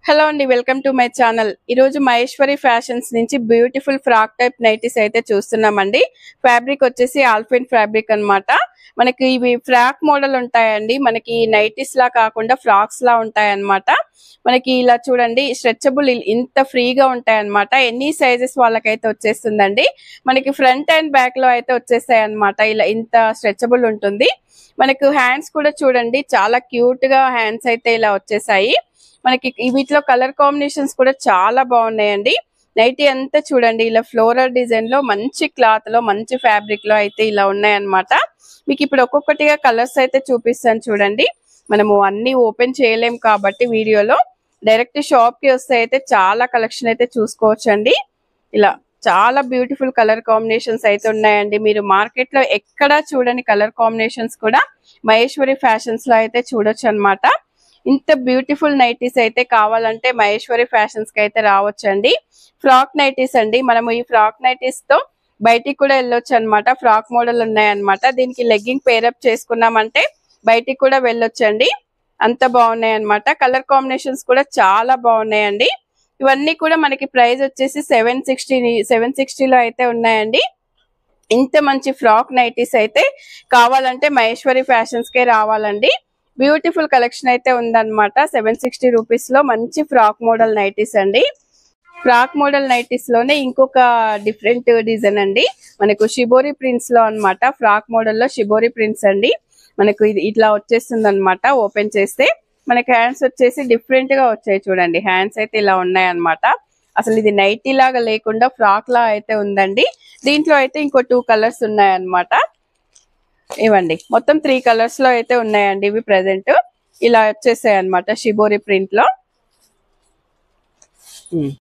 Hello అండి, welcome to my channel. ఈరోజు Maheshwari fashions నుంచి బ్యూటిఫుల్ ఫ్రాక్ టైప్ నైటీస్ అయితే చూస్తున్నామండి. ఫ్యాబ్రిక్ వచ్చేసి ఆల్ఫైన్ ఫ్యాబ్రిక్ అన్నమాట. మనకి ఇవి ఫ్రాక్ మోడల్ ఉంటాయండి. మనకి నైటీస్ లా కాకుండా ఫ్రాక్స్ లా ఉంటాయి అన్నమాట. మనకి ఇలా చూడండి, స్ట్రెచబుల్ ఇంత ఫ్రీగా ఉంటాయి అన్నమాట. ఎన్ని సైజెస్ వాళ్ళకైతే వచ్చేస్తుందండి. మనకి ఫ్రంట్ అండ్ బ్యాక్ లో అయితే వచ్చేస్తాయి అన్నమాట. ఇలా ఇంత స్ట్రెచబుల్ ఉంటుంది. మనకు హ్యాండ్స్ కూడా చూడండి, చాలా క్యూట్ గా హ్యాండ్స్ అయితే ఇలా వచ్చేసాయి. మనకి వీటిలో కలర్ కాంబినేషన్స్ కూడా చాలా బాగున్నాయండి. నైటీ అంతా చూడండి, ఇలా ఫ్లోరల్ డిజైన్ లో మంచి క్లాత్ లో మంచి ఫ్యాబ్రిక్ లో అయితే ఇలా ఉన్నాయన్నమాట. మీకు ఇప్పుడు ఒక్కొక్కటిగా కలర్స్ అయితే చూపిస్తాను చూడండి. మనము అన్ని ఓపెన్ చేయలేం కాబట్టి వీడియోలో డైరెక్ట్ షాప్ కి వస్తే అయితే చాలా కలెక్షన్ అయితే చూసుకోవచ్చండి. ఇలా చాలా బ్యూటిఫుల్ కలర్ కాంబినేషన్స్ అయితే ఉన్నాయండి. మీరు మార్కెట్ లో ఎక్కడా చూడని కలర్ కాంబినేషన్స్ కూడా మహేశ్వరి ఫ్యాషన్స్ లో అయితే చూడొచ్చు అన్నమాట. ఇంత బ్యూటిఫుల్ నైటీస్ అయితే కావాలంటే మహేశ్వరి ఫ్యాషన్స్ కి అయితే రావచ్చండి. ఫ్రాక్ నైటీస్ అండి. మనము ఈ ఫ్రాక్ నైటీస్ తో బయటికి కూడా వెళ్ళొచ్చు అనమాట. ఫ్రాక్ మోడల్ ఉన్నాయన్నమాట. దీనికి లెగ్గింగ్ పేరప్ చేసుకున్నామంటే బయటికి కూడా వెళ్ళొచ్చండి. అంత బాగున్నాయి అనమాట. కలర్ కాంబినేషన్స్ కూడా చాలా బాగున్నాయండి. ఇవన్నీ కూడా మనకి ప్రైస్ వచ్చేసి 760లో అయితే ఉన్నాయండి. ఇంత మంచి ఫ్రాక్ నైటీస్ అయితే కావాలంటే మహేశ్వరి ఫ్యాషన్స్ కే రావాలండి. బ్యూటిఫుల్ కలెక్షన్ అయితే ఉందన్నమాట. 760 రూపీస్ లో మంచి ఫ్రాక్ మోడల్ నైటీస్ అండి. ఫ్రాక్ మోడల్ నైటీస్ లోనే ఇంకొక డిఫరెంట్ డిజైన్ అండి. మనకు షిబోరి ప్రింట్స్ లో అన్నమాట. ఫ్రాక్ మోడల్ లో షిబోరి ప్రింట్స్ అండి. మనకు ఇది ఇట్లా వచ్చేస్తుంది అనమాట. ఓపెన్ చేస్తే మనకి హ్యాండ్స్ వచ్చేసి డిఫరెంట్ గా వచ్చాయి చూడండి. హ్యాండ్స్ అయితే ఇలా ఉన్నాయి అన్నమాట. అసలు ఇది నైటీ లాగా లేకుండా ఫ్రాక్ లా అయితే ఉందండి. దీంట్లో అయితే ఇంకో 2 కలర్స్ ఉన్నాయన్నమాట. ఇవ్వండి, మొత్తం 3 కలర్స్ లో అయితే ఉన్నాయండి. ఇవి ప్రెసెంట్ ఇలా వచ్చేసాయి అన్నమాట షిబోరి ప్రింట్ లో.